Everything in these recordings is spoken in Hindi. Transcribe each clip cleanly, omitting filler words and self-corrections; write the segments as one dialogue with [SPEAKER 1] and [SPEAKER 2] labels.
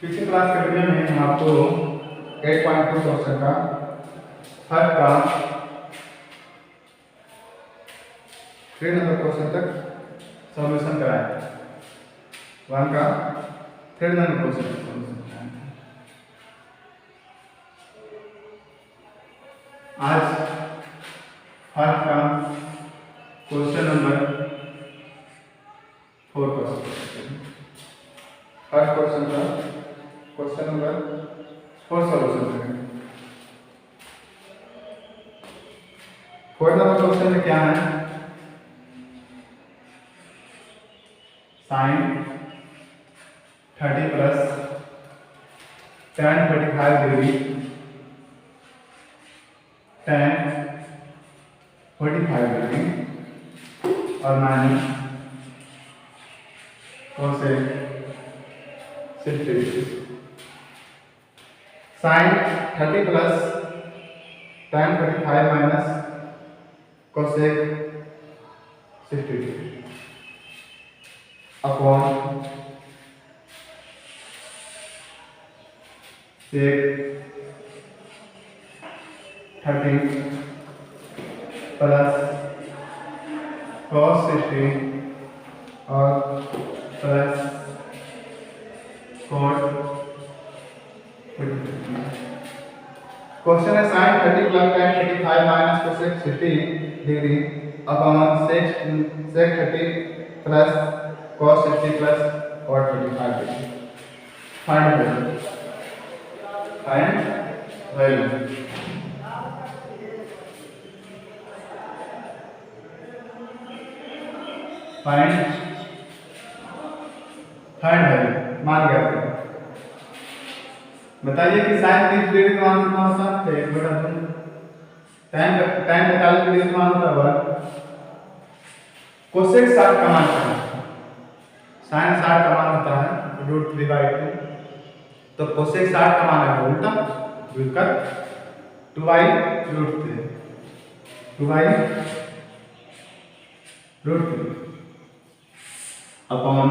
[SPEAKER 1] पिछले क्लास के वीडियो में हम आपको 8.2 क्वेश्चन का हर का 3 नंबर क्वेश्चन तक सॉल्यूशन कराए। 1 का 3 नंबर क्वेश्चन का सॉल्यूशन कराए। आज हर का क्वेश्चन नंबर 4 का हर क्वेश्चन का क्वेश्चन नंबर 4 सॉल्यूशन करेंगे। 4 नंबर क्वेश्चन में क्या है? Sine 30 plus tan 45 degree tan 45 degree और minus cosec 60 degree. Sine 30 plus tan 45 minus cosec 60 degree upon sec 30 plus cos 60 और प्लस cot 45। क्वेश्चन है sine 30 plus tan 45 minus cosec 60 degree upon sec 30 plus cos 60 plus cot 45 degree. Find value find मान गया था। बताइए कि साइन 30 डिग्री का मान कितना होता है? 1/2 tan 45 डिग्री का मान होता है 1। कोसेक 60 का मान कितना है? साइन 60 का मान होता है √3/2। तो कोसेक 60 का मान है उल्टा मिलकर 2/√3 अपॉन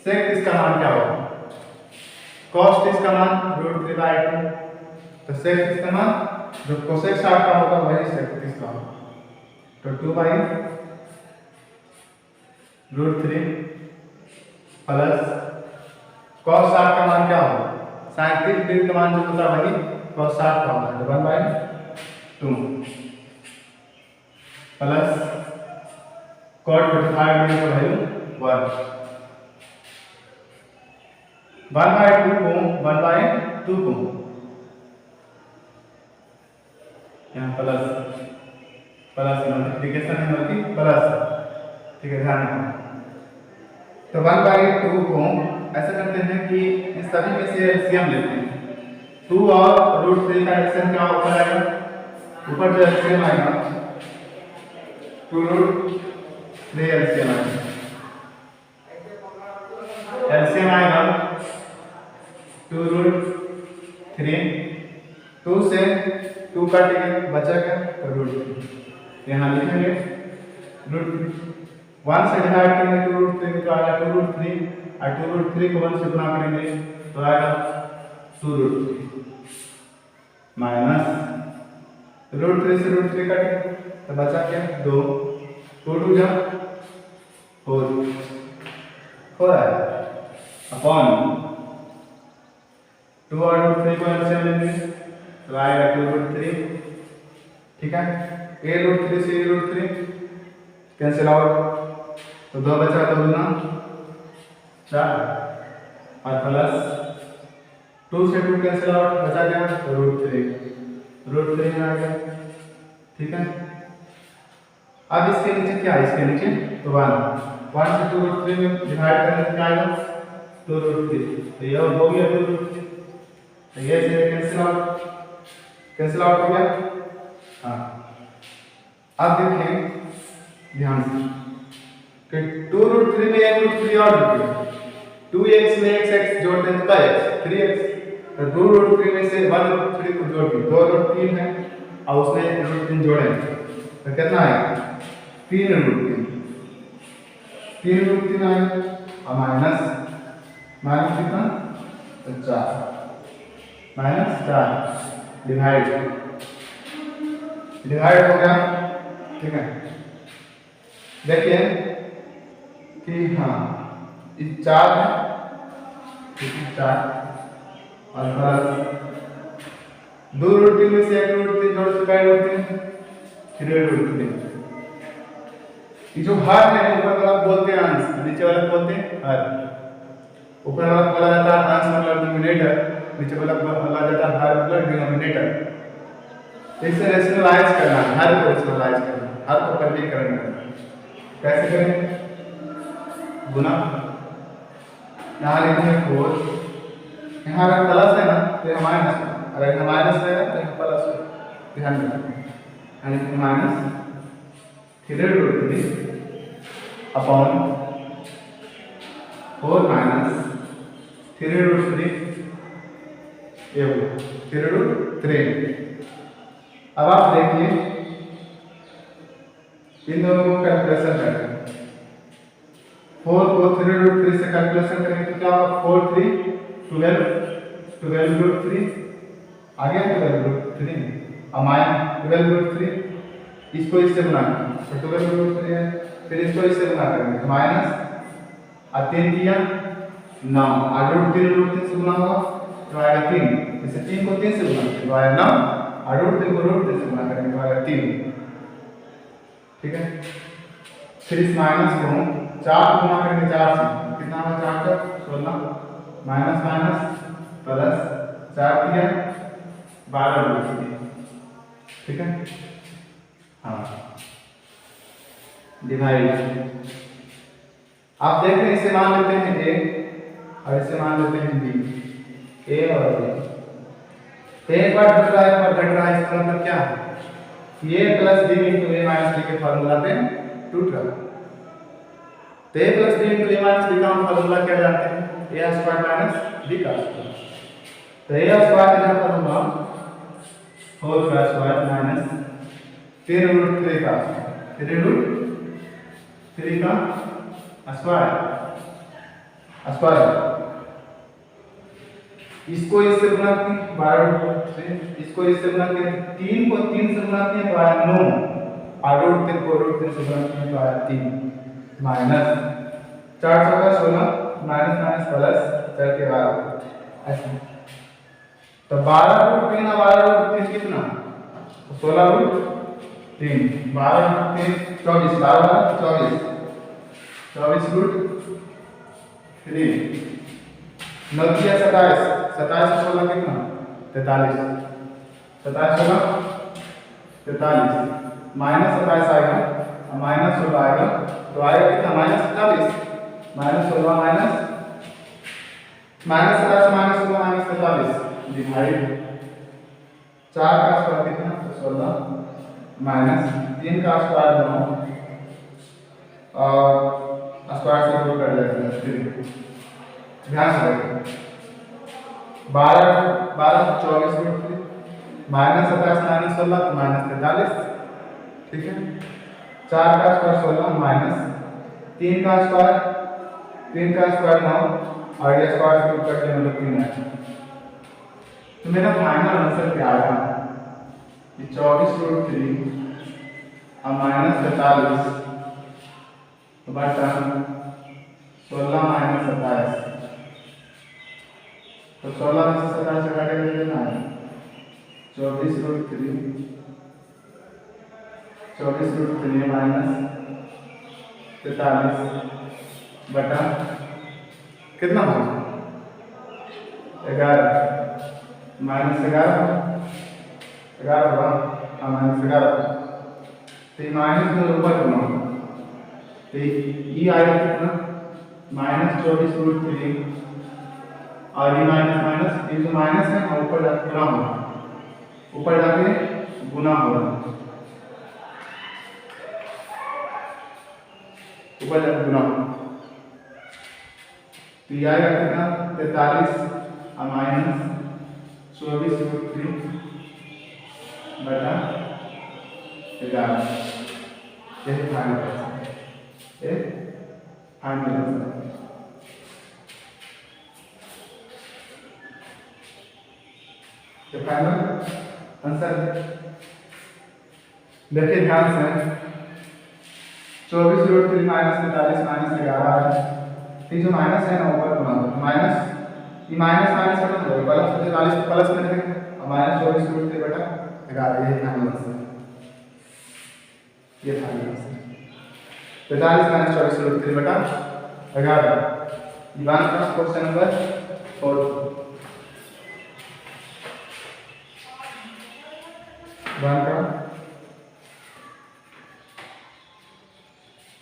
[SPEAKER 1] सेक इसका मान क्या होगा? कॉस्ट इसका मान √3/2। तो सेक इसका मान जो कोसेक 60 का होगा वही सेक इसका होगा। तो 2/√3 प्लस cos 60 का मान क्या होगा? sin 30 डिग्री का मान जो होता है वही cos 60 का मान 1/2 प्लस cot 45 डिग्री का वैल्यू 1। 1/2 को 1/2 को यहाँ प्लस मल्टीप्लिकेशन है बल्कि प्लस, ठीक है, ध्यान रखना। तो 1/2 को ऐसा करते हैं कि इन सभी में से एलसीएम लेते हैं। 2 और √3 का एलसीएम क्या ऊपर आएगा? ऊपर जो एलसीएम आएगा 2√3 एलसीएम आएगा। एलसीएम आएगा 2√3। 2 से 2 काटेंगे बचा क्या? तो √3 यहाँ लिखेंगे √3। 1 से डिवाइड करेंगे 2√3 तो आएगा 2√3 और 2√3 को 1 से गुणा करेंगे तो आएगा 2√3 माइनस √3 से √3 काटेंगे तो बचा क्या? 2 2 जा 4 आएगा अपॉन 2 और √3 को एलसीएम लेंगे तो आएगा 2√3, ठीक है। a√3 से a√3 कैंसिल आउट तो 2 बचा 2 गुना 4 और प्लस 2 से 2 कैंसिल आउट बचा गया तो √3 में आ गया, ठीक है। अब इसके नीचे क्या है? इसके नीचे तो 1 से 2√3 में डिवाइड करने से क्या आएगा? 2√3 तो ये हो गया 2√3 तो ये से कैंसिल आउट हो गया। हाँ, अब देखिए ध्यान से कि 2√3 में 1√3 और जोड़ 2x में x जोड़ते हैं तो क्या x 3x। तो 2√3 में से 1√3 को जोड़ दिए 2√3 है और उसमें 1√3 जोड़े तो कितना आएगा? 3√3 आएगा और माइनस कितना तो 4 माइनस 4 डिवाइड हो गया। ठीक है, देखिए कि हाँ इस 4 है, ठीक है 4 और प्लस 2 रूट 3 में से 1 रूट 3 जोड़ चुका है, रूट 3 3 रूट 3। ये जो हर है ऊपर वाला बोलते हैं अंश, नीचे वाला बोलते हैं हर। ऊपर वाला बोला जाता है अंश मतलब डिनोमिनेटर, नीचे वाला बोला जाता है हर मतलब डिनोमिनेटर। इसे रेशनलाइज करना है, हर को रेशनलाइज करना है, हर को वर्गीकरण करना है। कैसे करें? गुना, यहाँ लिखेंगे 4, यहाँ अगर प्लस है ना तो यहाँ माइनस, अगर यहाँ माइनस है तो यहाँ प्लस है, ध्यान रखना। यानी minus 3 root 3 upon 4 minus 3 root 3 ये 3 रूट 3। अब आप देखिए इन दोनों को कैलकुलेशन करें, 4 को 3 रूट 3 से कैलकुलेशन करेंगे तो क्या होगा? 4 3 12 रूट 3 आगे 12 रूट 3 और माइनस 12 रूट 3, इसको इससे गुना करें तो 12 रूट 3 है, फिर इसको इससे गुना करेंगे माइनस और 3 दिया 9 और रूट 3 से गुना होगा तो आएगा 3, जैसे 3 को 3 से गुना तो आएगा 9 और रूट 3 को रूट 3 से गुना करेंगे तो आएगा 3। ठीक है, फिर इस माइनस को 4 को गुना करेंगे 4 से, कितना होगा 4 का 16 माइनस माइनस प्लस 4 दिया 12 रूट 3। ठीक है, हाँ डिवाइड। आप देख रहे हैं इसे मान लेते हैं a और इसे मान लेते हैं b, a और b। एक बार घट रहा है, एक बार घट रहा है, इसका मतलब क्या है? a plus b into a minus b के फॉर्मूला पे टूट रहा है। तो a plus b into a minus b का हम फॉर्मूला क्या जानते हैं? a स्क्वायर माइनस b का स्क्वायर। तो a स्क्वायर का फॉर्मूला 4 का स्क्वायर माइनस 3 रूट 3 का स्क्वायर, 3 रूट 3 का स्क्वायर। इसको इससे गुना किए 12 से, इसको इससे गुना किए 3 को 3 से गुना किए तो आया 9 और रूट 3 को रूट 3 से गुना किए तो आया 3 माइनस 4 चौका 16 माइनस माइनस प्लस 4 के 12 ऐसे। तो 12 रूट 3 और 12 रूट 3 कितना? तो 16 रूट 3, 12 रूट 3 24, 12 24 24 रूट 3 9 दिया 27, 27 से 16 कितना? 43, 27 16 43 माइनस 27 आएगा और माइनस 16 आएगा तो आएगा कितना? Minus 47 minus 16 minus 27 minus 16 minus 43 divide 4 का स्क्वायर कितना? तो 16 माइनस 3 का स्क्वायर 9 और स्क्वायर से रोल कर जाएगा 3। ध्यान से रखिए 12 24 रूट 3 माइनस 27 माइनस 16 तो माइनस 43। ठीक है, 4 का स्क्वायर 16 माइनस 3 का स्क्वायर 9 और ये स्क्वायर से करके मतलब 3 है। तो मेरा फाइनल आंसर क्या आएगा? ये 24 रूट 3 और माइनस 43 बटा 16 माइनस 27। तो 16 में से 27 हटा के ले लेना है 24 रूट 3 माइनस 43 बटा कितना होगा? 11 माइनस 11 होगा, हाँ माइनस 11। तो माइनस में ऊपर गुना होगा तो ये आएगा कितना? माइनस 24 रूट 3 और ये माइनस माइनस, ये जो माइनस है ना ऊपर जाके गुना होगा, ऊपर जाके गुना होगा, ऊपर जाके गुना होगा। तो ये आएगा कितना? 43 और माइनस 24 रूट 3 बटा 11। यही फाइनल आंसर है, फाइनल आंसर। तो फाइनल आंसर देखिए ध्यान से 24√3 माइनस 45 माइनस 11 है। ये जो माइनस है ना ऊपर बना दो माइनस, ये माइनस माइनस खत्म हो गया प्लस 45 प्लस में देखें और माइनस 24√3 बटा 11 ये फाइनल आंसर ये फाइनल आंसर 45 माइनस 24√3 बटा 11 वन का क्वेश्चन नंबर 4 वन का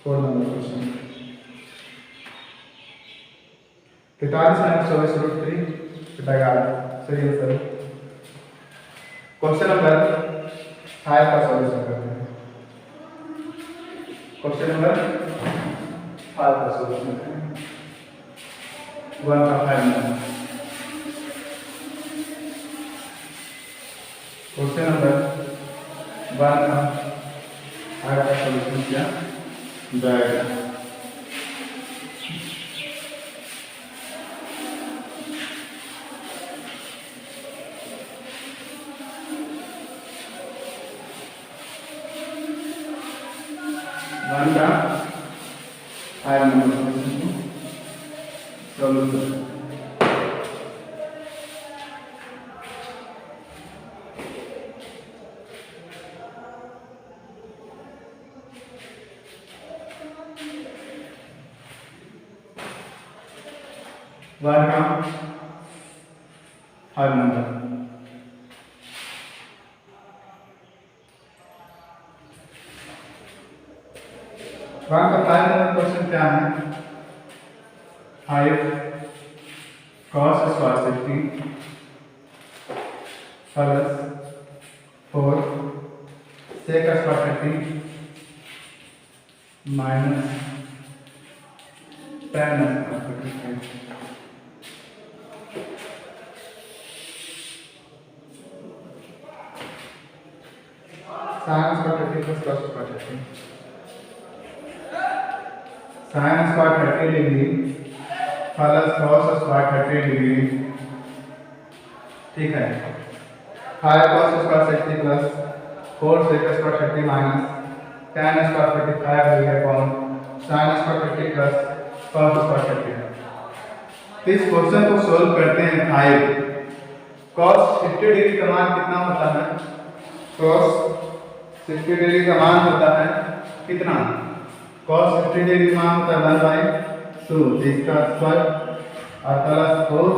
[SPEAKER 1] 4 नंबर क्वेश्चन 45 माइनस 24√3 बटा 11 सही आंसर। क्वेश्चन नंबर 5 का सॉल्यूशन करते हैं। क्वेश्चन नंबर 5 का सॉल्यूशन करते हैं। 1 का 5 नंबर क्वेश्चन नंबर 1 का 5 का सॉल्यूशन किया जाएगा। वन का 5 नंबर क्वेश्चन सॉल्यूशन वन का 5 नंबर वन का 5 नंबर क्वेश्चन क्या है 5 cos square 60 plus 4 sec square 30 minus tan square 35 sin square 30 plus cos square 30 sin square 30 degree plus cos square 30 degree ठीक है 5 cos square 60 plus 4 sec square 30 minus tan square 35 हो गया कौन sin square 30 plus cos square 30। इस क्वेश्चन को सॉल्व करते हैं 5 cos 60 डिग्री का मान कितना होता है cos 60 डिग्री का मान होता है कितना cos 60 डिग्री का मान होता है 1/2 इसका स्क्वायर और प्लस 4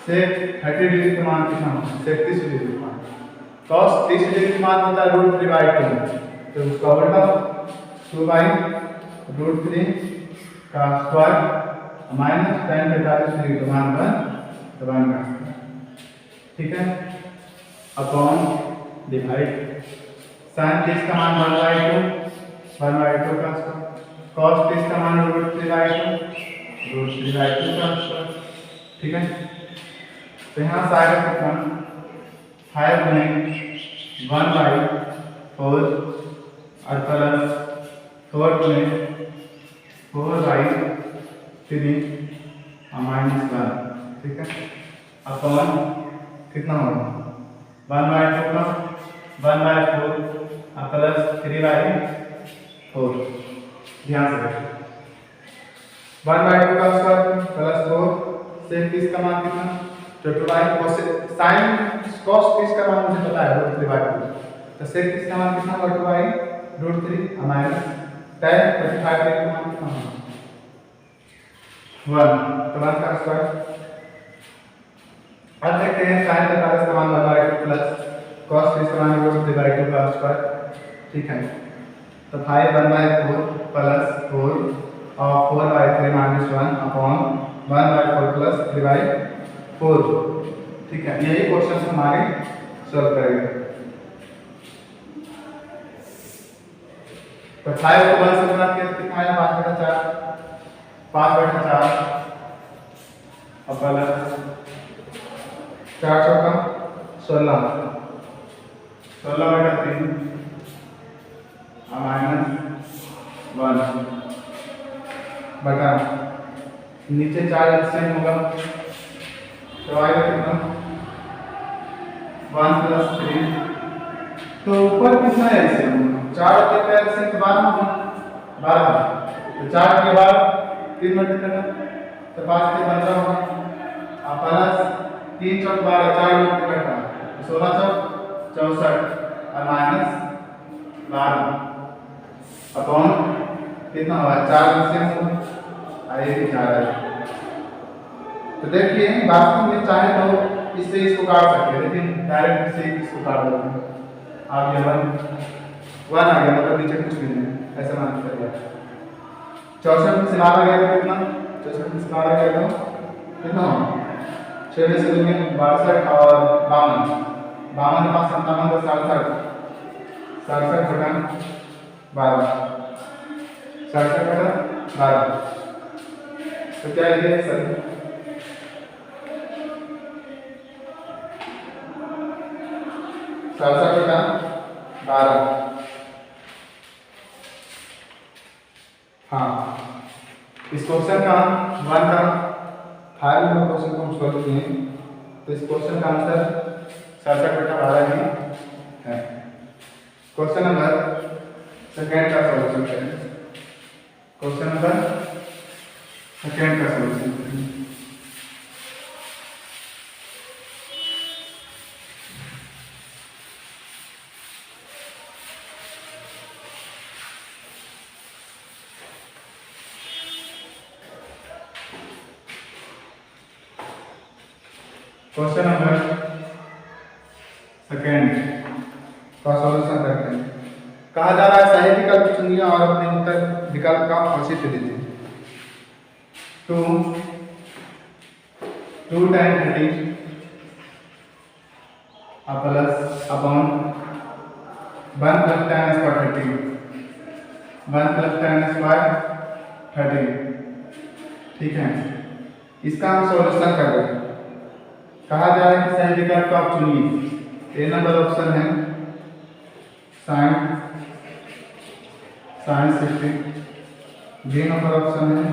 [SPEAKER 1] sec 30 डिग्री का मान कितना होता है sec 30 डिग्री का मान cos 30 डिग्री का मान होता है √3/2 तो उसका उल्टा 2/√3 का स्क्वायर माइनस tan 45 डिग्री का मान का 1 का ठीक है अपॉन डिवाइड sin 30 का मान 1/2 का स्क्वायर cos 30 का मान √3/2 का स्क्वायर ठीक है। तो यहाँ से आएगा कितना 5 गुणे 1/4 और प्लस 4 गुणे 4/3 और माइनस 1 ठीक है अपॉन कितना होगा 1/2 का 1/4 और प्लस 3/4 ध्यान से रखें 1/2 का स्क्वायर प्लस 4 sec 30 का मान कितना तो 2/4 sin cos 30 का मान मुझे पता है √3/2 तो sec 30 का मान कितना होगा 2/√3 माइनस tan 35 का मान कितना होगा 1 तो 1 का स्क्वायर अब देखते हैं sin 45 का मान 1/2 प्लस cos 30 का मान √3/2 का स्क्वायर ठीक है तो 5 1/4 प्लस 4 और 4/3 माइनस 1 अपॉन 1/4 प्लस 3/4 ठीक है यही क्वेश्चन हम आगे सॉल्व करेंगे। तो 5 को 1 से गुणा किया कितना आया 5/4 और प्लस 4 चौका 16 16/3 माइनस 1 बटा नीचे 4 एलसीएम होगा तो आएगा कितना 1+3। तो ऊपर कितना है एलसीएम? 4 के एलसीएम तो 12 होगा, 12। तो 4 के बाद 3 मल्टीप्लाई करना तो 5 के 15 होगा, और प्लस 3 चौक 12, 4 मल्टीप्लाई करना तो 16 चौक 64 और माइनस 12 अपॉन कितना हुआ 4 एलसीएम होगा, और ये भी 4 है। तो देखिए वास्तव में चाहे तो इससे इसको काट सकते हैं, लेकिन डायरेक्ट से इसको काट देते हैं। आप ये 1 आ गया, मतलब नीचे कुछ भी नहीं, ऐसा मान के चलिए। 64 में से 12 गया तो कितना? 64 में से 12 गया तो कितना होगा? 6 में से 2 में 62 और 52, 52 के पास 57 तो 67, 67 बटा 12, 67 बटा 12। तो क्या ये सर 67 बटा 12। हाँ, इस क्वेश्चन का 1 का 5 नंबर क्वेश्चन को हम सॉल्व किए, तो इस क्वेश्चन का आंसर 67 बटा 12 ही है। क्वेश्चन नंबर सेकेंड का सॉल्यूशन करें। क्वेश्चन नंबर सेकेंड का सॉल्यूशन करें। क्वेश्चन नंबर सेकेंड का सॉल्यूशन करते हैं। कहा जा रहा है सही विकल्प चुनिए और अपने उत्तर विकल्प का औचित्य दीजिए। 2 tan 30 plus upon 1 + tan square 30, 1 + tan square 30। ठीक है, इसका हम सॉल्यूशन कर रहे हैं। कहा जा रहा है कि सही विकल्प को आप चुनिए। ए नंबर ऑप्शन है sin 60, बी नंबर ऑप्शन है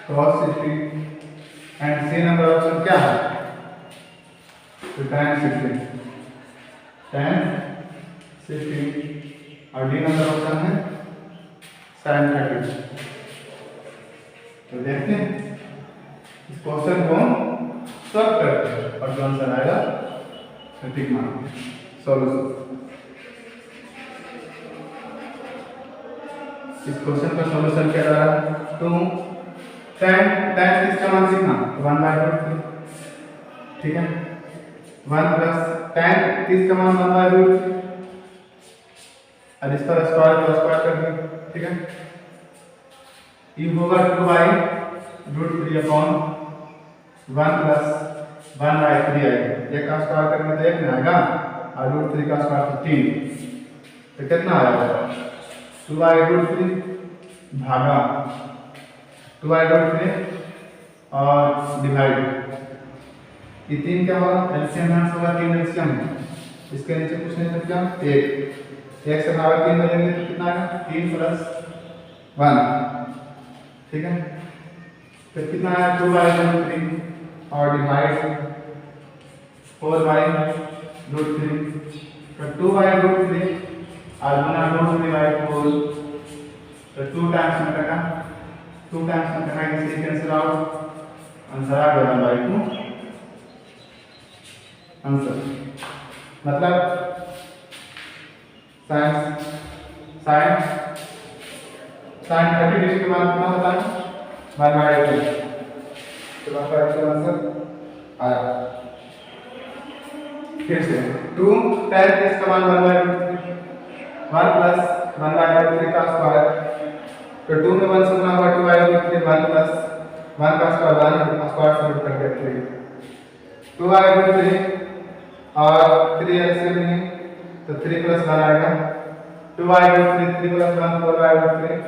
[SPEAKER 1] cos 60 and C number option क्या है? तो tan 60 और डी नंबर ऑप्शन है sin 30। तो देखते हैं इस क्वेश्चन को सॉल्व करते हैं और जो आंसर आएगा ठीक मानेंगे। सॉल्यूशन इस क्वेश्चन का सॉल्यूशन क्या रहा? 2 tan किसका मान सीखना? 1/√3। ठीक है, 1 प्लस tan किसका मान 1/√3 और इस पर स्क्वायर तो स्क्वायर कर दिया। ठीक है, ये होगा 2/√3 अपॉन 1 प्लस 1/3 आएगा। एक का स्क्वायर करेंगे तो 1 में आएगा और √3 का स्क्वायर तो 3, तो कितना आएगा? 2/√3 भागा 2/√3 और डिवाइड, ये 3 क्या होगा? एलसीएम होगा 3 एलसीएम, इसके नीचे कुछ नहीं बचा 1 से भागा 3 बनेंगे तो कितना आएगा? 3 + 1। ठीक है, तो कितना आया? 2/√3 और डिवाइड 4/√3, तो 2/√3 और गुना √3/4, तो 2 टाइम्स में कटा, 2 टाइम्स में कटाएंगे, इसे कैंसिल आउट, आंसर आ गया 1/2 आंसर। मतलब sin 30 डिग्री के मान कितना होता है? 1/2। तो 1/2 आंसर आया। फिर से 2 tan इसका मान 1/√3, 1 प्लस 1/√3 का स्क्वायर, तो 2 में 1 से गुना होगा 2/√3, 1 प्लस 1 का स्क्वायर 1 स्क्वायर से रूट करके 3, 2/√3 और 3 एलसीएम में तो 3 + 1 आएगा, 2/√3 3 + 1 4/√3,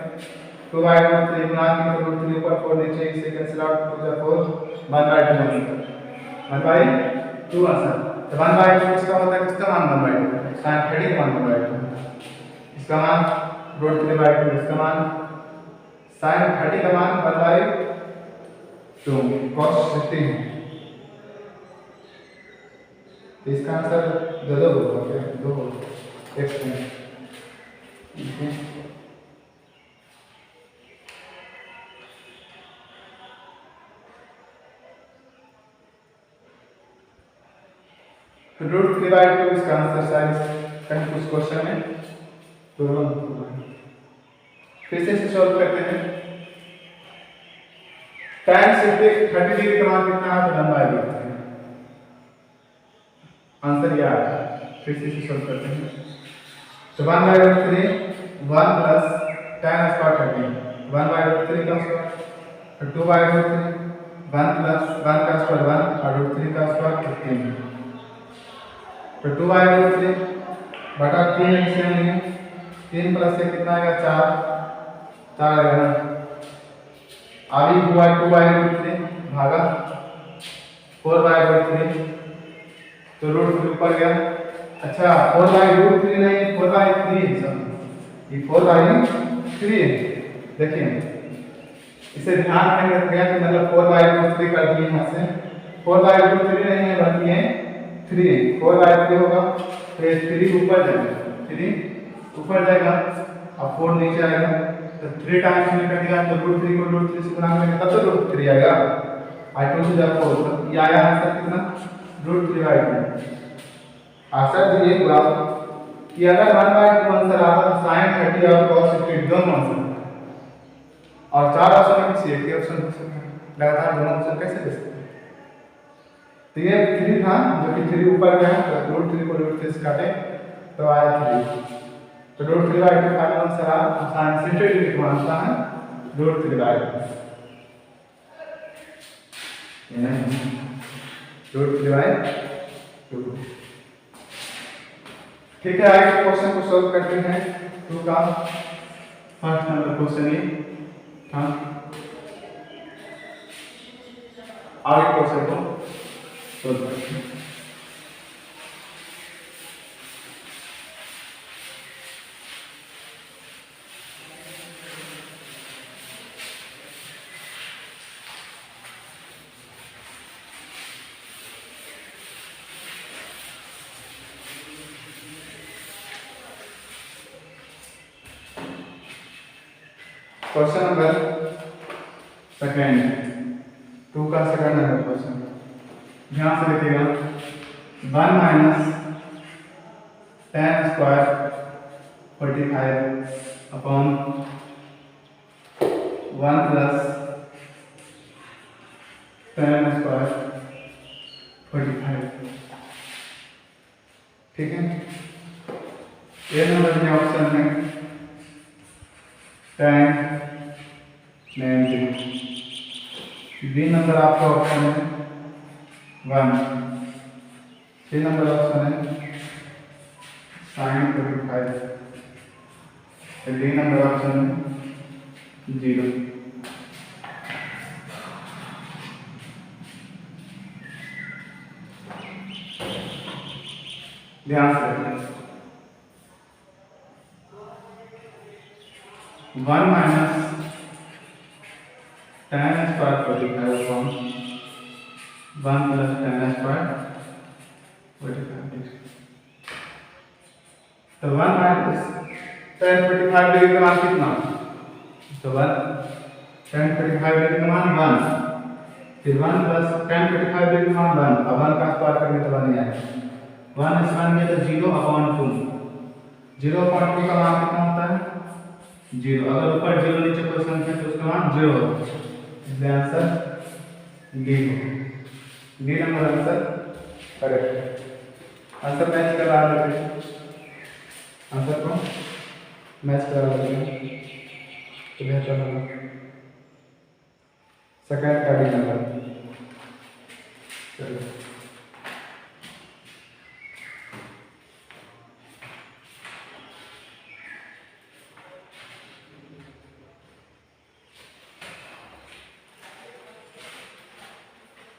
[SPEAKER 1] 2/√3 गुना की तो √3 ऊपर 4 नीचे, इसे कैंसिल आउट 2 × 4 1/2 आंसर। तो 1/2 किसका होता है? किसका मान 1/2? sin 30 का मान 1/2, इसका मान √3/2, इसका मान sin 30 का मान 1/2 cos 60 है। तो इसका आंसर गलत होगा क्या? दो एक्स में। ठीक है, तो रूट 3/2 इसका आंसर शायद कहीं कुछ क्वेश्चन में तुरंत। फिर से इसे सॉल्व करते हैं। tan 30 डिग्री का मान कितना है? तो लंबाई देखते हैं, आंसर यह आता है। फिर से इसे सॉल्व करते हैं। तो 1/√3 1 प्लस tan स्क्वायर 30, 1/√3 का स्क्वायर, तो 2/√3 1 प्लस 1 का स्क्वायर 1 और √3 का स्क्वायर 15, तो 2/√3 बटा 3 ऐसे नहीं, 3 प्लस से कितना आएगा? 4 आएगा ना। अभी हुआ 2/√3 भागा 4/√3, तो √3 ऊपर गया। अच्छा 4/√3 नहीं, 4/3 है सब, ये 4/3 है। देखिए इसे ध्यान में रखिएगा कि मतलब 4/√3 कर दिए यहाँ से, 4/√3 नहीं है बल्कि है 3, 4/3 होगा। तो ये 3 ऊपर जाएगा, 3 ऊपर जाएगा और 4 नीचे आएगा, तो 3 टाइम्स में कटेगा, तो √3 को √3 से गुणा करेंगे तब तो √3 आएगा। I टू द 4, तो ये आया आंसर कितना? √3/2। आंसर ये हुआ कि अगर 1/2 आंसर आता तो sin 30 और cos 50 दोनों आंसर, और 4 ऑप्शन में किसी एक ही ऑप्शन हो सकता है, लगातार दोनों ऑप्शन कैसे दे सकते हैं? तो ये 3 था जो कि 3 ऊपर गया, तो √3 को √3 से काटे तो आया 3, तो √3/2 फाइनल आंसर आ sin 60 डिग्री का आंसर है √3/2, √3/2। ठीक है, आगे क्वेश्चन को सॉल्व करते हैं। 2 का फर्स्ट नंबर क्वेश्चन ये था। आगे क्वेश्चन को सॉल्व करते हैं। क्वेश्चन नंबर सेकंड, 2 का सेकंड नंबर क्वेश्चन, ध्यान से देखिएगा। 1 minus tan square 45 upon 1 plus tan square 45, ठीक है। ए नंबर में ऑप्शन है tan 90, बी नंबर आपका ऑप्शन है 1, सी नंबर ऑप्शन है sin 45, डी नंबर ऑप्शन है 0। ध्यान से रखिए, 1 minus tan square 45 upon 1 plus tan square 45, तो 1 माइनस tan 45 डिग्री का मान कितना? तो 1 tan 45 डिग्री का मान 1, फिर 1 प्लस tan 45 डिग्री का मान 1, अब 1 का स्क्वायर करेंगे तो 1 ही आएगा, 1 इस 1 में तो 0/2, 0/2 का मान कितना होता है? 0। अगर ऊपर 0 नीचे कोई संख्या तो उसका मान 0 होगा, इसलिए आंसर डी होगा। डी नंबर आंसर करेक्ट है। आंसर मैच करा लेते हैं, आंसर को मैच करा लेते हैं तो बेहतर होगा। सेकंड का डी नंबर, चलिए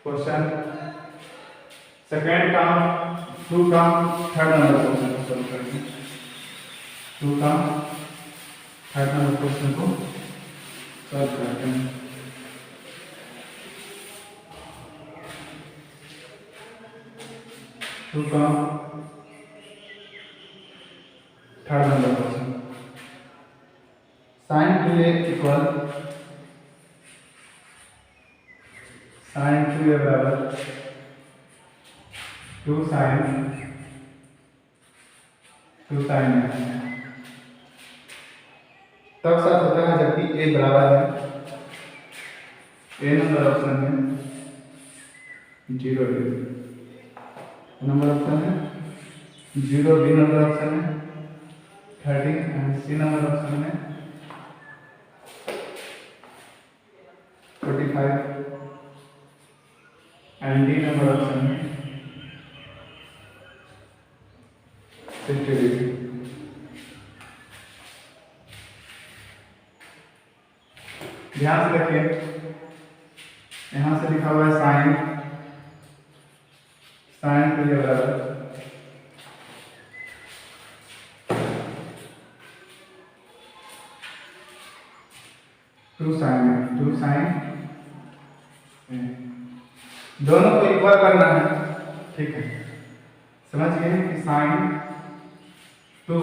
[SPEAKER 1] क्वेश्चन सेकंड का 2 का थर्ड नंबर क्वेश्चन को सॉल्व करेंगे। 2 का थर्ड नंबर क्वेश्चन को सॉल्व करते हैं। 2 का third number question sin 2a equal sin 2a बराबर 2 sin a तब साथ होता है जबकि a बराबर है a नंबर ऑप्शन में 0 नंबर ऑप्शन है 0 बी नंबर ऑप्शन है 30 एंड सी नंबर ऑप्शन में 45 एंड डी नंबर ऑप्शन में 60 डिग्री। ध्यान से रखिए यहां से लिखा हुआ है साइन टू ए बराबर 2 sin दोनों को इक्वल करना है, ठीक है। समझ गए कि साइन 2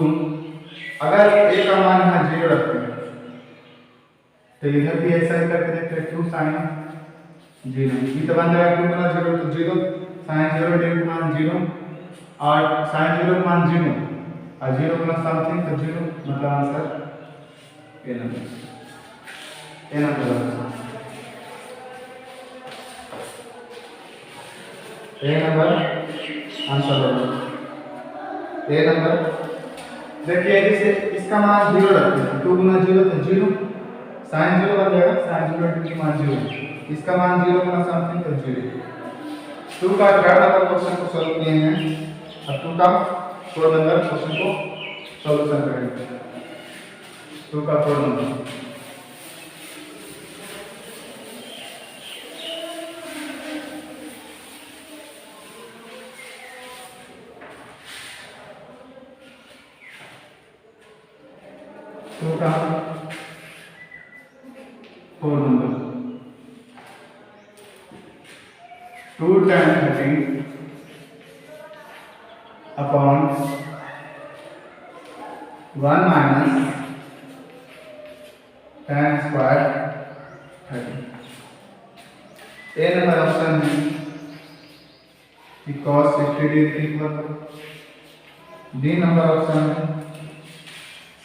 [SPEAKER 1] अगर a का मान यहाँ 0 रखते हैं तो इधर भी ऐसा ही करके देखते हैं 2 sin 0 ये तो बन जाएगा 2 गुना 0 तो 0 sin 0 डी का मान 0 और sin 0 का मान 0 और 0 गुना समथिंग तो 0 मतलब आंसर ए नंबर आंसर होगा ए नंबर। देखिए जैसे इसका मान 0 रखते हैं 2 गुना 0 तो 0 sin 0 बन जाएगा sin 0 डी का मान 0 इसका मान 0 गुना समथिंग तो 0। 2 का थर्ड नंबर क्वेश्चन को सॉल्व किए हैं अब 2 का फोर्थ नंबर क्वेश्चन को सॉल्यूशन करेंगे। 2 का fourth number number 2 tan 30 upon 1 minus tan square 30 A number option है कि cos 60 degree equal D number option है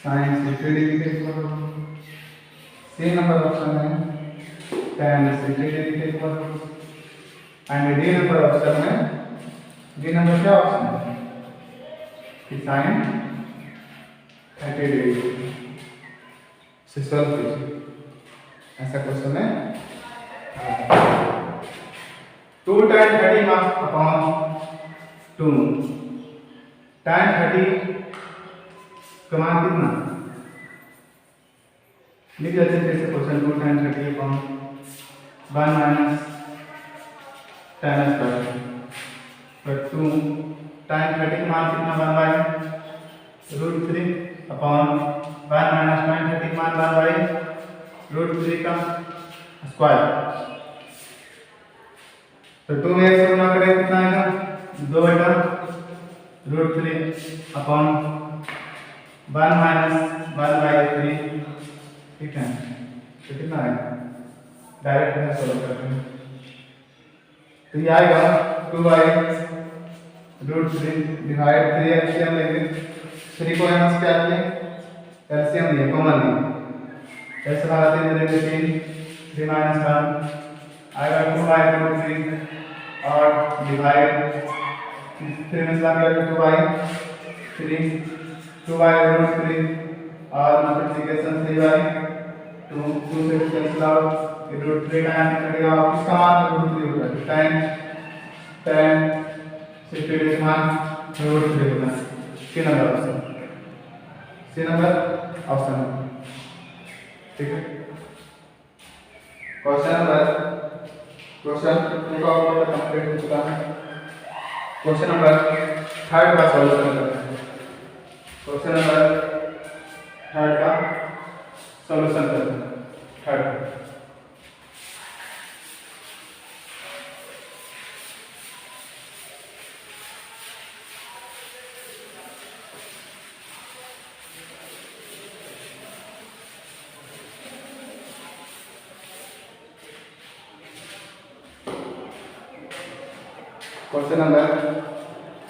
[SPEAKER 1] sin 60 degree equal C number option है tan 60 degree equal and D number option में डी नंबर क्या ऑप्शन है कि sin 30 डिग्री से सॉल्व कीजिए ऐसा क्वेश्चन है। 2 tan 30 मार्क्स अपॉन 2 tan 30 का मान कितना लिख देते हैं जैसे question 2 tan 30 upon 1 minus tan square पर 2 tan 30 का मान कितना 1 by root 3 upon 1 minus tan 30 का मान 1 बाई रूट 3 का स्क्वायर तो 2 में से गुणा करें कितना आएगा 2 बटा रूट 3 अपॉन 1 माइनस 1 बाई 3 ठीक है तो कितना आएगा डायरेक्ट में सॉल्व करते हैं तो ये आएगा 2 बाई रूट 3 डिवाइड 3 एलसीएम लेंगे 3 को यहाँ से क्या किए एलसीएम लिए कॉमन लिए ऐसे वाला 3 लेंगे 3 माइनस 1 आएगा 2 बाई रूट 3 और डिवाइड 3 में से 2 बाई 3 2 बाई रूट 3 और मल्टीप्लिकेशन 3 बाई 2 से कैंसिल आउट रूट 3 टाइम निकलेगा और इसका मान रूट 3 होगा tan 60 डिग्री मान रूट 3 होगा सी नंबर ऑप्शन ठीक है। क्वेश्चन एक और कंप्लीट हो चुका है। क्वेश्चन नंबर 3 का सॉल्यूशन करते हैं। क्वेश्चन नंबर 3 का सॉल्यूशन करते हैं। 3
[SPEAKER 2] 3
[SPEAKER 1] question number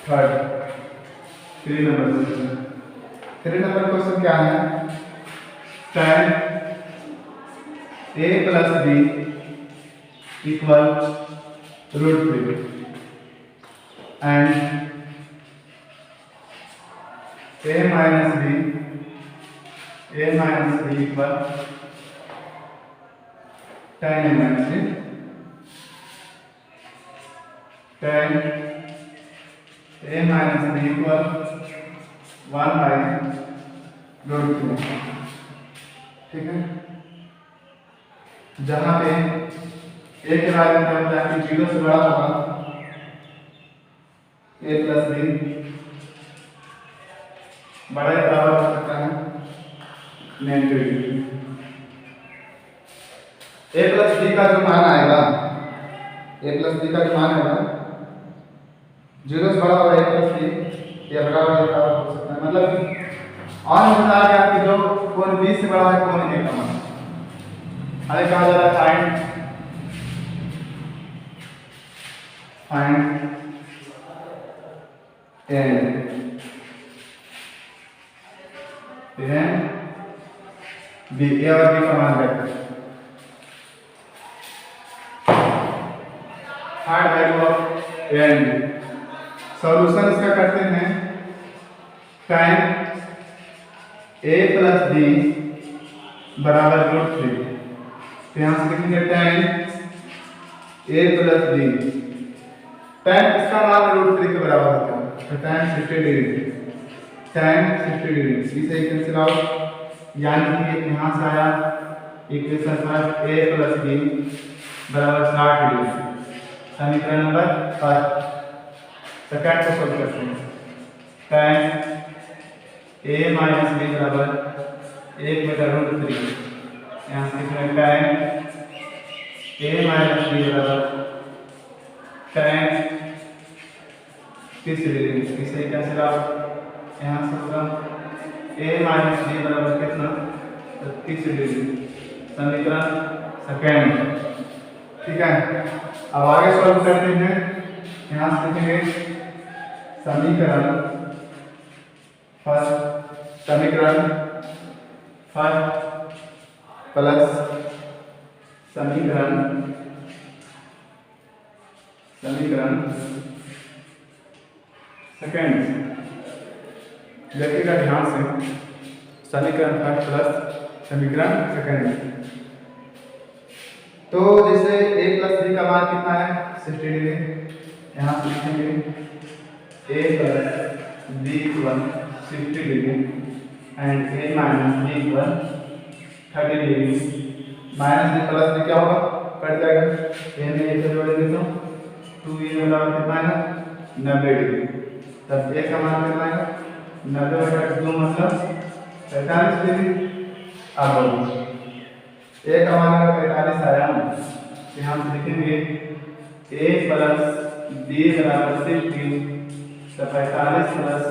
[SPEAKER 1] third, 3 number question क्या है? tan a plus b equal √3 and a minus b equal tan a minus b, tan a minus b equal 1/√3। ठीक है, जहां पे a के बारे में क्या होता है कि 0 से बड़ा होगा a प्लस b बड़ा या बराबर हो सकता है नेगेटिव। a प्लस b का जो मान आएगा, a प्लस b का जो मान आएगा 0 से बड़ा होगा a प्लस b या बराबर या बराबर हो सकता है। मतलब और बता गया कि जो कोण b से बड़ा है कोण a का मान अरे कहा जा रहा है फाइंड एन बी, ए और बी का मान रखते हैं। Find value of a and b. Solution इसका करते हैं tan a प्लस b बराबर √3। तो यहाँ से लिखेंगे tan a plus b, tan इसका मान √3 के बराबर होता है तो tan 60 डिग्री, tan 60 डिग्री इसे कैंसिल आउट, यानी कि यहाँ से आया equation first a plus b बराबर 60 डिग्री। समीकरण नंबर 5 सेकंड को सोल्व करते हैं। tan a माइनस b बराबर 1/√3। यहाँ से लिखेंगे tan a माइनस b बराबर tan 30 डिग्री। इसे कैंसिल आउट, यहाँ से होगा a माइनस b बराबर कितना 30 डिग्री। समीकरण सेकेंड। ठीक है, अब आगे सॉल्व करते हैं। यहाँ से लिखेंगे समीकरण फर्स्ट प्लस समीकरण सेकेंड। देखिएगा ध्यान से, समीकरण फर्स्ट प्लस समीकरण सेकेंड। तो जैसे a प्लस b का मान कितना है 60 डिग्री, यहाँ से लिखेंगे a plus b equal 60 degree and a minus b equal 30 degree. Minus b plus b क्या होगा, कट जाएगा, a में a से जोड़ेंगे तो 2a बराबर कितना है 90 डिग्री। तब a का मान कितना है 90/2 मतलब 45 डिग्री। अब a का मान अगर 45 आया तो हम लिखेंगे a प्लस b बराबर 60, तो 45 प्लस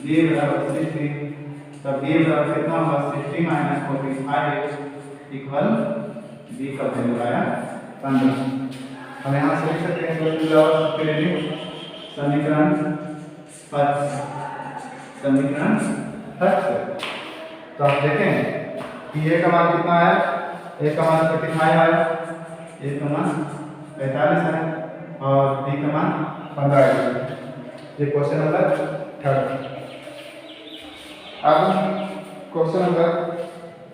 [SPEAKER 1] b बराबर 60, तब b बराबर कितना होगा 60 माइनस 45 इक्वल b का वैल्यू आया 15। हम यहाँ से लिख सकते हैं समीकरण फर्स्ट। तो आप देखें कि a का मान कितना आया, a का मान 45 आया, a का मान 45 है और b का मान 15 है। ये क्वेश्चन नंबर थर्ड। अब क्वेश्चन नंबर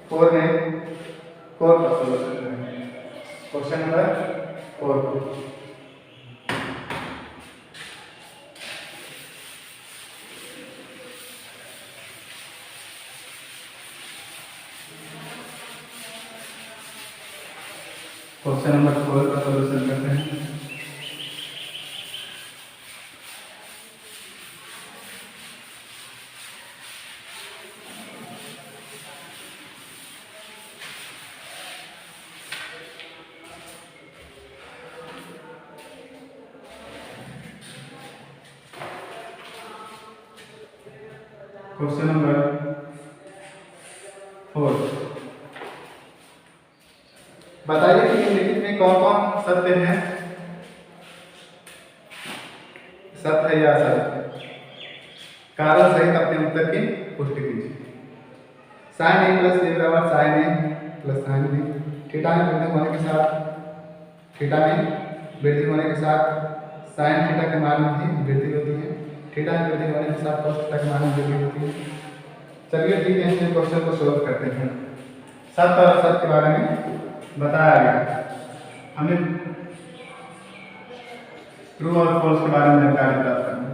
[SPEAKER 1] 4 में 4 का सॉल्यूशन है। क्वेश्चन नंबर 4 क्वेश्चन नंबर 4 का सॉल्यूशन करते हैं। क्वेश्चन नंबर 4, बताइए कि निम्नलिखित में कौन कौन सत्य हैं। सत्य है या असत्य? कारण सहित अपने उत्तर की पुष्टि कीजिए। साइन ए प्लस ए बराबर sign A plus sine B. Theta में वृद्धि होने के साथ साइन थीटा के मान में भी वृद्धि होती है। थीटा में वृद्धि होने के साथ cos थीटा के मान में वृद्धि होती है। चलिए ठीक है, इस क्वेश्चन को सॉल्व करते हैं। सत्य और असत्य के बारे में बताया गया, हमें ट्रू और फॉल्स के बारे में जानकारी प्राप्त करनी।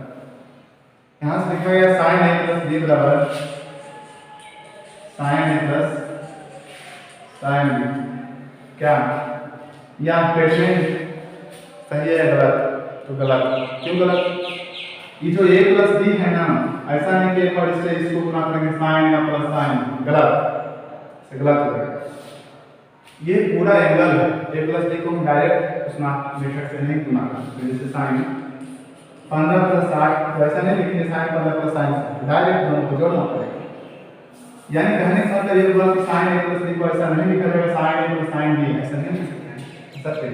[SPEAKER 1] यहाँ से लिखा गया साइन ए प्लस बी बराबर sign A plus sine B. क्या यह स्टेटमेंट सही है या गलत? तो गलत। क्यों गलत? ये जो a प्लस बी है ना, ऐसा नहीं कि एक बार इससे इसको गुना करेंगे साइन या प्लस साइन, गलत से गलत हो जाएगा। ये पूरा एंगल है, a प्लस बी को हम डायरेक्ट उस मेथड से नहीं गुना करते, जैसे साइन 15 प्लस 60 तो ऐसा नहीं लिखेंगे साइन 15 प्लस साइन, डायरेक्ट दोनों को जोड़ना पड़ेगा। यानी कहने का मतलब ये हुआ कि साइन a प्लस बी को ऐसा नहीं लिखा जाएगा sine a plus sine b, ऐसा नहीं लिख सकते। सत्य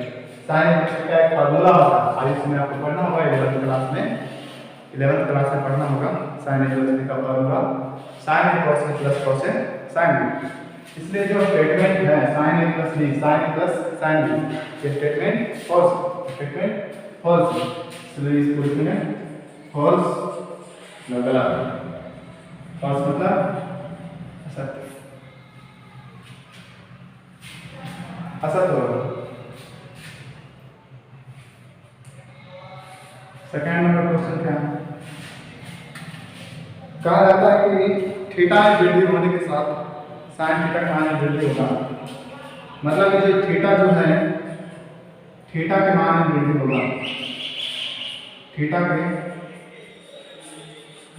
[SPEAKER 1] साइन का एक फार्मूला होता है, आज इसमें आपको पढ़ना होगा 11th क्लास में पढ़ना होगा साइन ए प्लस बी का formula, sine A cos A plus cos A sine B. इसलिए जो स्टेटमेंट है sine A plus B sine plus sine B, ये स्टेटमेंट फॉल्स है। इसलिए इसको लिखेंगे फॉल्स, गलत। फॉल्स मतलब असत्य, असत्य होगा। सेकेंड नंबर क्वेश्चन क्या है? कहा जाता है कि थीटा में वृद्धि होने के साथ साइन थीटा का मान में वृद्धि होगा। मतलब ये जो थीटा जो है, थीटा के मान में वृद्धि होगा। थीटा के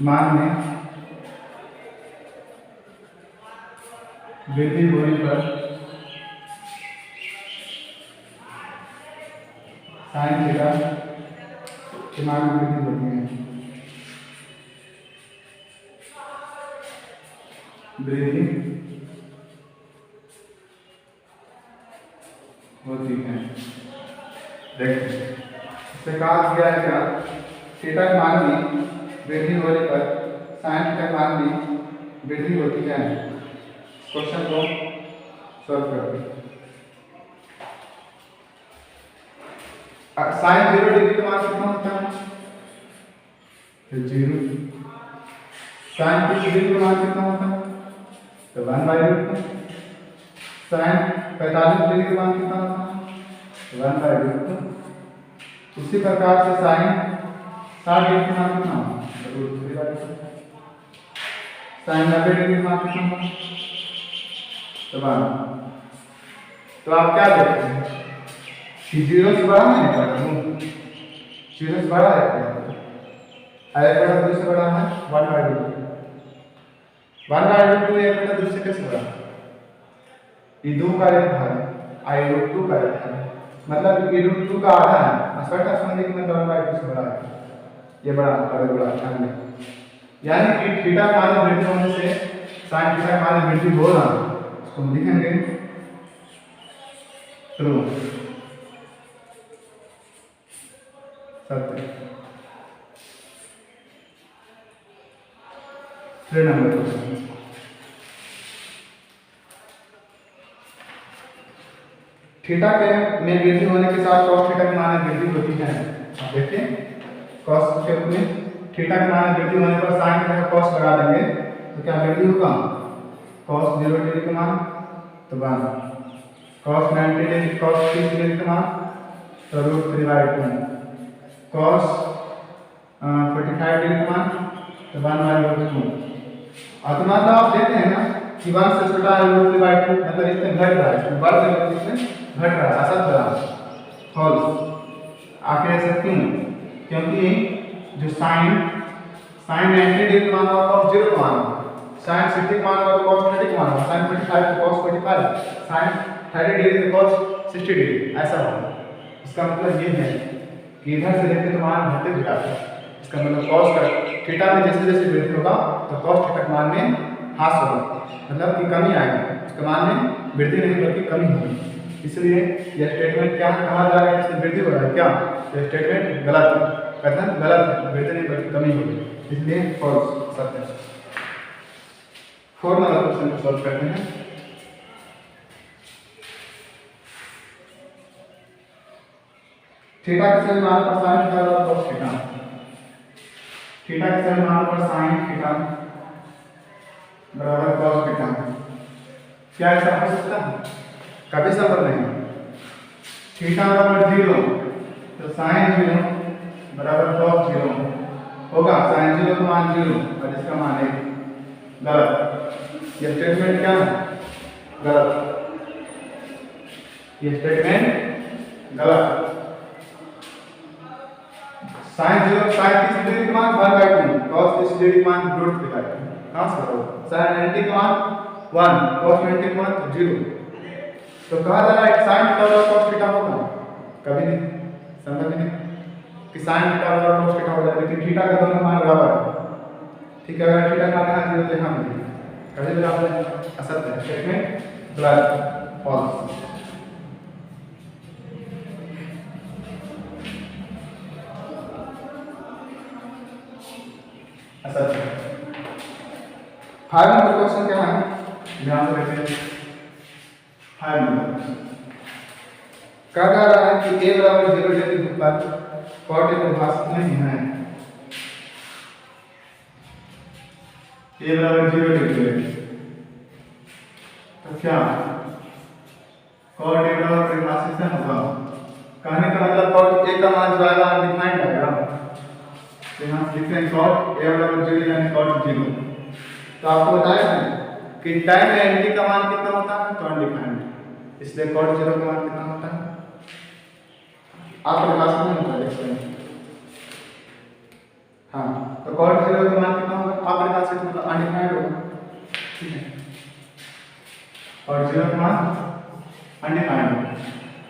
[SPEAKER 1] मान में वृद्धि होने पर साइन थीटा के मान में वृद्धि होती है। वृद्धि होती है। देखिए इससे कहा गया है क्या, थीटा के मान में वृद्धि होने पर साइन थीटा के मान में वृद्धि होती है। क्वेश्चन को सॉल्व करते हैं। साइन 0 डिग्री का मान कितना होता है? 0। साइन 30 डिग्री का मान कितना होता है? तो 1/√2। साइन 45 डिग्री का मान कितना होता है? 1/√2। उसी प्रकार से साइन 60 डिग्री का मान कितना होता है? √3/2। साइन 90 डिग्री का मान कितना होता है? तो 1। तो आप क्या देखते हैं कि 0 से बड़ा है, 0 से बड़ा है, एक बड़ा दूसरे बड़ा है 1/√2। 1/√2 एक बड़ा दूसरे कैसे बड़ा? ये 2 का एक भाग आई √2 का एक भाग, मतलब ये √2 का आधा है। असरता समझे कि मतलब 1/2 से बड़ा है, ये बड़ा और बड़ा ध्यान दें। यानी कि थीटा का मान में वृद्धि होने से साइन थीटा का मान में वृद्धि हो रहा है, इसको हम लिखेंगे ट्रू, सत्य। 3 नंबर क्वेश्चन। थीटा के में वृद्धि होने के साथ cos थीटा के मान में वृद्धि होती है। आप देखिए cos के में थीटा के मान में वृद्धि होने पर sin थीटा का cos लगा देंगे तो क्या वृद्धि होगा? cos 0 डिग्री का मान तो 1, cos 90 डिग्री, cos 30 डिग्री का मान तो √3/2, cos 45 डिग्री का मान तो 1/√2। तो मतलब आप देखते हैं ना कि 1 से छोटा है √3/2, मतलब इसमें घट रहा है, इसमें बढ़ रहा है, इसमें घट रहा है, असत्य रहा है, फॉल्स। आखिर ऐसा क्यों? क्योंकि जो साइन 90 डिग्री का मान होगा cos 0 का मान होगा, साइन 60 का मान होगा तो cos 30 का मान होगा, साइन 45 तो cos 45, साइन 30 डिग्री तो cos 60 डिग्री, ऐसा होगा। इसका मतलब ये है कि इधर से देखते तो मान घटते घटाते, इसका मतलब cos का थीटा में जैसे जैसे वृद्धि होगा तो cos थीटा के मान में ह्रास होगा, मतलब कि कमी आएगी, इसके मान में वृद्धि नहीं बल्कि कमी होगी। इसलिए यह स्टेटमेंट क्या कहा जा रहा है, इसमें वृद्धि हो रहा है, क्या यह स्टेटमेंट गलत है। कथन गलत है, वृद्धि नहीं बल्कि कमी होगी, इसलिए फॉल्स सत्य। 4 नंबर क्वेश्चन को सॉल्व करते हैं। थीटा के सभी मान पर sin थीटा बराबर cos थीटा, थीटा के सभी मान पर sin थीटा बराबर cos थीटा, क्या ऐसा हो सकता है? कभी संभव नहीं। थीटा बराबर 0 तो sin 0 बराबर cos 0 होगा, sin 0 का मान 0 और इसका मान 1, गलत। ये स्टेटमेंट क्या है? गलत, ये स्टेटमेंट गलत। sin 0 sin 30 डिग्री का मान 1/2, cos 30 डिग्री का मान √3/2, कहां से करो? sin 90 का मान 1, cos 90 का मान 0, तो कहा जा रहा है sin थीटा बराबर cos थीटा होगा? कभी नहीं, संभव नहीं कि sin थीटा बराबर cos थीटा हो जाए, लेकिन थीटा का दोनों मान बराबर है, ठीक है। अगर थीटा का मान यहाँ 0 तो यहाँ भी कभी बराबर है, असत्य है, स्टेटमेंट गलत, फॉल्स। असत्य। 5 नंबर क्वेश्चन क्या है, ध्यान से देखिए। 5 नंबर कहा जा रहा है कि a बराबर 0 यदि पर cot a परिभाषित नहीं है, a बराबर 0 डिग्री, तो क्या cot a बराबर परिभाषित है होगा? कहने का मतलब cot a का मान जो आएगा अनडिफाइंड आएगा, तो यहाँ से लिखते हैं cot a बराबर 0 यानी cot 0। तो आपको बताया कि टाइम में एंटी का मान कितना होता है? तो अनडिफाइंड, इसलिए cot 0 का मान कितना होता है? आप परिभाषा में होता है, हाँ, तो cot 0 का मान कितना होगा? आप परिभाषित मतलब अनडिफाइंड होगा, ठीक है। cot 0 का मान अनडिफाइंड होगा।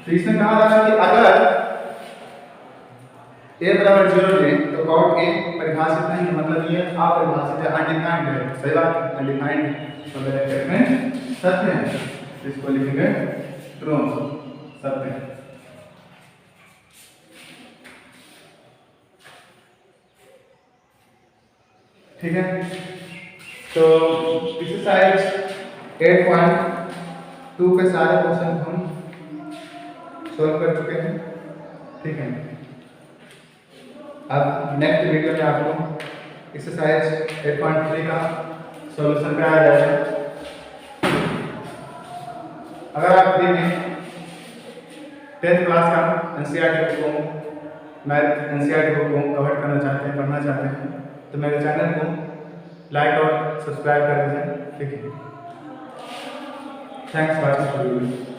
[SPEAKER 1] तो इसमें कहा जा रहा है कि अगर a बराबर 0 ले तो cot a परिभाषित नहीं है, मतलब ये अपरिभाषित है, अनडिफाइंड है, सही बात, अनडिफाइंड है, तो मेरा स्टेटमेंट सत्य है, इसको लिखेंगे ट्रू, सत्य है। ठीक है, तो एक्सरसाइज 8.2 के सारे क्वेश्चन हम सॉल्व कर चुके हैं, ठीक है। अब नेक्स्ट वीडियो में आपको एक्सरसाइज 8.3 का सॉल्यूशन पे आ जाएगा। अगर आप फ्री में 10th क्लास का एनसीईआरटी बुक को, मैथ एनसीईआरटी बुक को कवर करना चाहते हैं, पढ़ना चाहते हैं, तो मेरे चैनल को लाइक और सब्सक्राइब कर दीजिए, ठीक है। Thanks for watching.